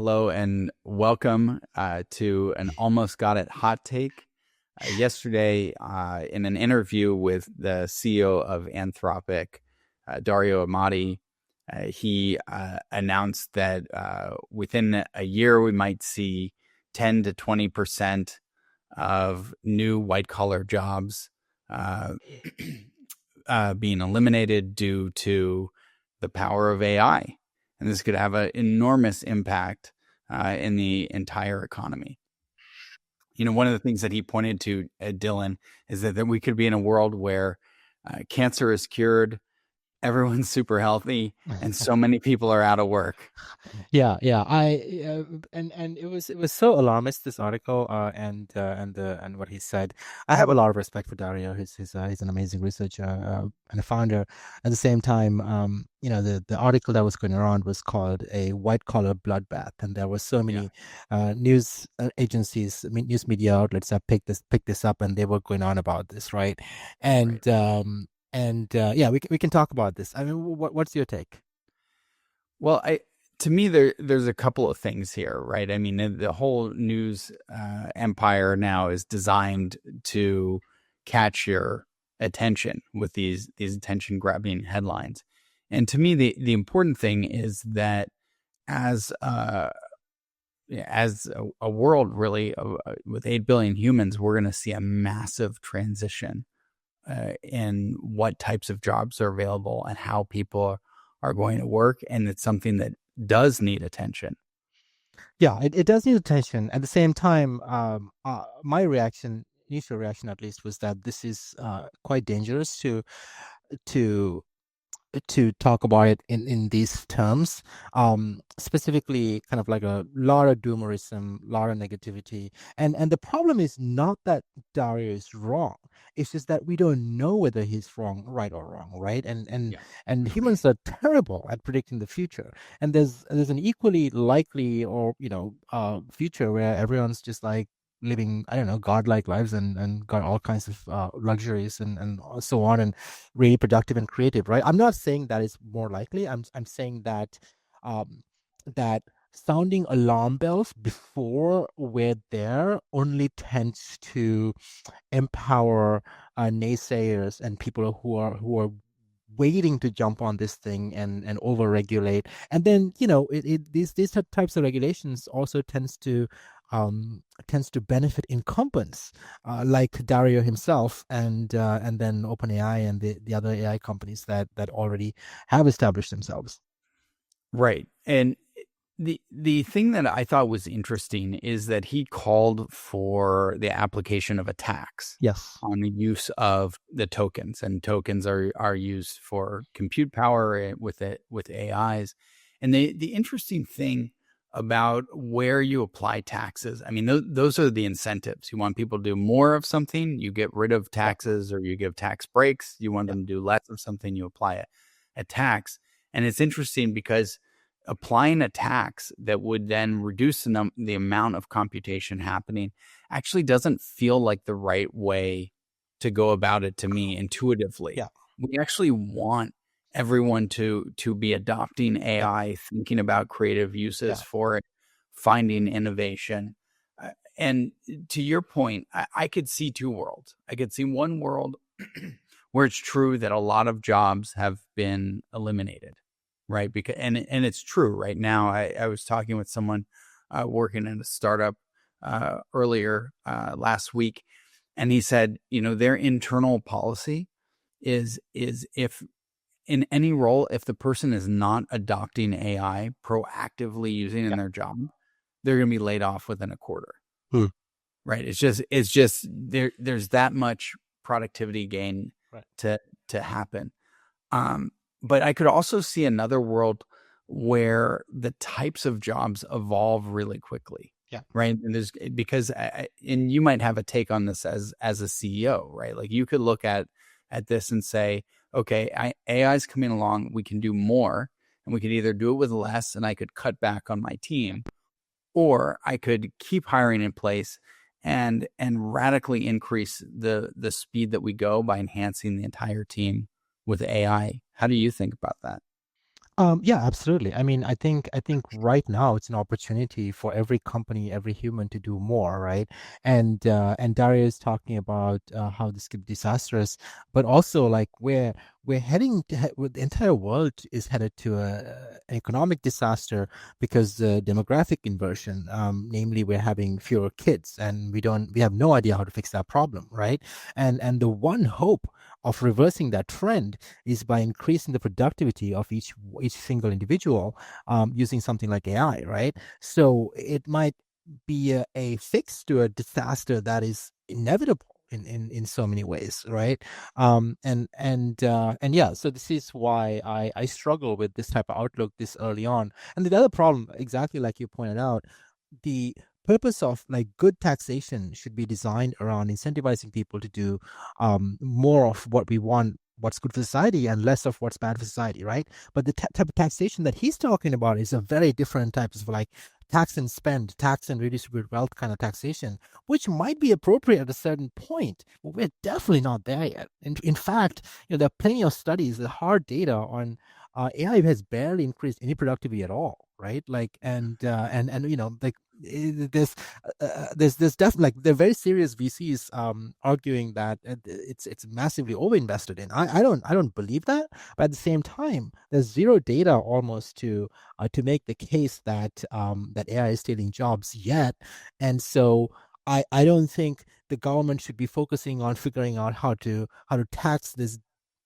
hello and welcome to an Almost Got It hot take. Yesterday, in an interview with the CEO of Anthropic, Dario Amodei, he announced that within a year we might see 10 to 20% of new white-collar jobs being eliminated due to the power of AI. And this could have an enormous impact in the entire economy. You know, one of the things that he pointed to, Dylan, is that we could be in a world where cancer is cured, everyone's super healthy, and so many people are out of work. Yeah, yeah. And it was so alarmist, this article, and what he said. I have a lot of respect for Dario. He's an amazing researcher and a founder. At the same time, the article that was going around was called "A White Collar Bloodbath," and there were so many news agencies, news media outlets that picked this up, and they were going on about this, right? And yeah, we can talk about this. I mean, what's your take? Well, to me, there's a couple of things here, right? I mean, the whole news empire now is designed to catch your attention with these attention grabbing headlines. And to me, the important thing is that as a world really with 8 billion humans, we're going to see a massive transition in what types of jobs are available and how people are going to work. And it's something that does need attention. Yeah, it does need attention. At the same time, my initial reaction at least, was that this is quite dangerous to to talk about it in these terms, specifically kind of like a lot of doomerism, a lot of negativity. And the problem is not that Dario is wrong. It's just that we don't know whether he's right or wrong, right? Yeah. And humans are terrible at predicting the future. And there's an equally likely or future where everyone's just like living, I don't know, godlike lives and got all kinds of luxuries and so on, and really productive and creative, right? I'm not saying that it's more likely. I'm saying that um, that sounding alarm bells before we're there only tends to empower naysayers and people who are waiting to jump on this thing and overregulate. And then these types of regulations also tends to benefit incumbents like Dario himself and then OpenAI and the other AI companies that already have established themselves. Right. And the thing that I thought was interesting is that he called for the application of a tax Yes. on the use of the tokens, and tokens are used for compute power with AIs. And the interesting thing about where you apply taxes, I mean, those are the incentives. You want people to do more of something, you get rid of taxes, or you give tax breaks. You want them to do less of something, you apply a tax. And it's interesting because applying a tax that would then reduce the amount of computation happening actually doesn't feel like the right way to go about it to me intuitively. Yeah. We actually want everyone to be adopting AI, thinking about creative uses for it, finding innovation. And to your point, I could see two worlds. I could see one world where it's true that a lot of jobs have been eliminated. Right. Because and it's true right now. I was talking with someone working in a startup earlier last week, and he said, their internal policy is if in any role, if the person is not adopting AI proactively using in their job, they're going to be laid off within a quarter. Right. It's just there's that much productivity gain to happen. But I could also see another world where the types of jobs evolve really quickly. Yeah. Right. And and you might have a take on this as a CEO, right? Like you could look at this and say, okay, AI is coming along. We can do more, and we could either do it with less and I could cut back on my team, or I could keep hiring in place and radically increase the speed that we go by enhancing the entire team with AI. How do you think about that? Yeah, absolutely. I mean, I think right now it's an opportunity for every company, every human to do more, right? And Daria is talking about how this could be disastrous, but also like we're heading the entire world is headed to an economic disaster because the demographic inversion, namely we're having fewer kids, and we have no idea how to fix that problem, right? And the one hope of reversing that trend is by increasing the productivity of each single individual using something like AI, right? So it might be a fix to a disaster that is inevitable in so many ways, right? And yeah, so this is why I struggle with this type of outlook this early on. And the other problem, exactly like you pointed out, the purpose of like good taxation should be designed around incentivizing people to do more of what we want, what's good for society, and less of what's bad for society, right? But the type of taxation that he's talking about is a very different type of like tax and spend, tax and redistribute wealth kind of taxation, which might be appropriate at a certain point, but we're definitely not there yet. In fact, there are plenty of studies, the hard data on AI has barely increased any productivity at all, right? Like, and like there's definitely like there are very serious VCs arguing that it's massively overinvested in. I don't believe that, but at the same time, there's zero data almost to make the case that that AI is stealing jobs yet, and so I don't think the government should be focusing on figuring out how to tax this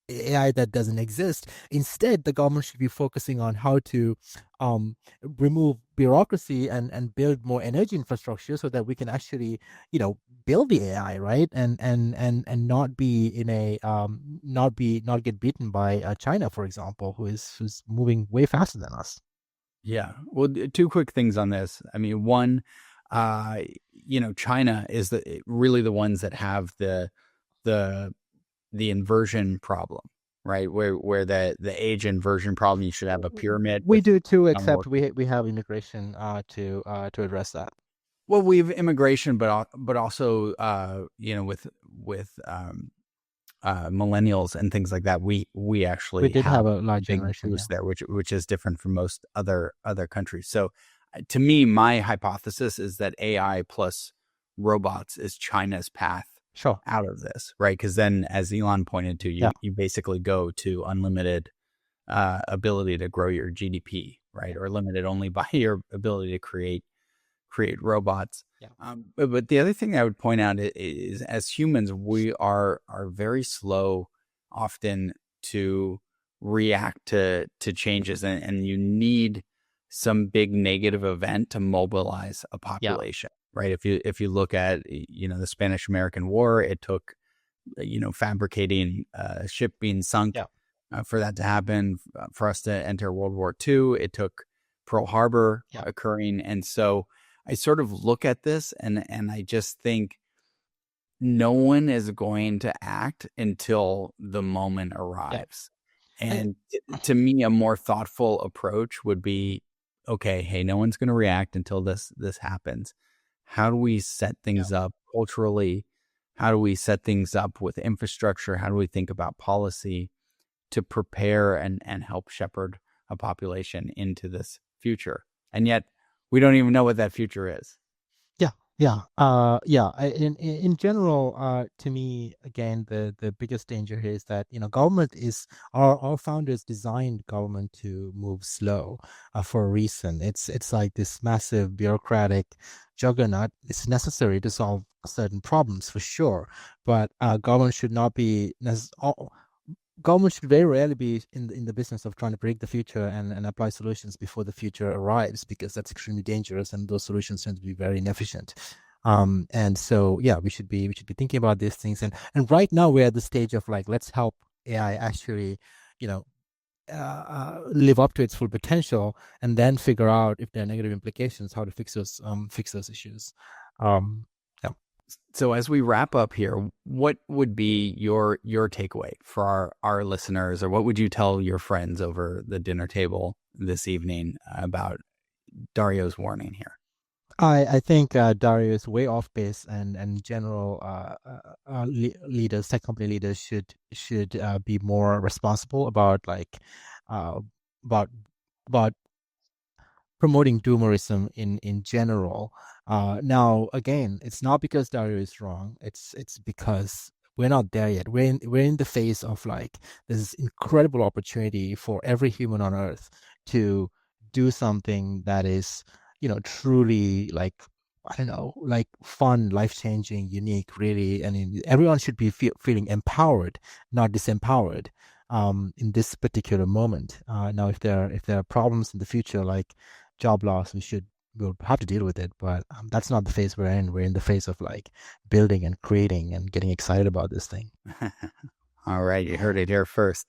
AI that doesn't exist. Instead, the government should be focusing on how to remove bureaucracy and build more energy infrastructure so that we can actually, build the AI, right? And not be in a not get beaten by China, for example, who's moving way faster than us. Yeah. Well, two quick things on this. I mean, one, uh, China is really the ones that have the the inversion problem, right? Where the age inversion problem, you should have a pyramid We with do too, some except working. we have immigration to address that. Well, we have immigration, but also with millennials and things like that. We We actually did have have a a large big generation, yeah. boost there, which is different from most other countries. So, to me, my hypothesis is that AI plus robots is China's path Sure. out of this, right? Because then, as Elon pointed to, Yeah. you basically go to unlimited ability to grow your GDP, right? Or limited only by your ability to create robots. Yeah. But the other thing I would point out is, as humans, we are very slow often to react to changes, and you need some big negative event to mobilize a Yeah. population, right? If you look at the Spanish American War, it took fabricating a ship being sunk Yeah. for that to happen. For us to enter World War II, it took Pearl Harbor Yeah. occurring, and so I sort of look at this and I just think no one is going to act until the moment Yeah. arrives. I, And to me, a more thoughtful approach would be, okay, hey, no one's going to react until this happens. How do we set yeah. things up culturally? How do we set things up with infrastructure? How do we think about policy to prepare and help shepherd a population into this future? And yet, we don't even know what that future is. Yeah, yeah, yeah. In general, to me, again, the biggest danger here is that government is our founders designed government to move slow, for a reason. It's like this massive bureaucratic juggernaut. It's necessary to solve certain problems for sure, but government should not be government should very rarely be in the business of trying to predict the future and apply solutions before the future arrives, because that's extremely dangerous and those solutions tend to be very inefficient. And so yeah, we should be thinking about these things, and right now we're at the stage of like, let's help AI actually, you know live up to its full potential, and then figure out if there are negative implications, how to fix those issues. um yeah. So as we wrap up here, what would be your takeaway for our listeners, or what would you tell your friends over the dinner table this evening about Dario's warning here? I think Dario is way off base, and general leaders, tech company leaders should be more responsible about like uh, about about promoting doomerism in general. Now, again, it's not because Dario is wrong. It's because we're not there yet. We're in the phase of like this incredible opportunity for every human on Earth to do something that is, truly like, I don't know, like fun, life changing, unique, really. And everyone should be feeling empowered, not disempowered. In this particular moment. Now, if there are problems in the future, like job loss, we'll have to deal with it. But that's not the phase we're in. We're in the phase of like building and creating and getting excited about this thing. All right, you heard it here first.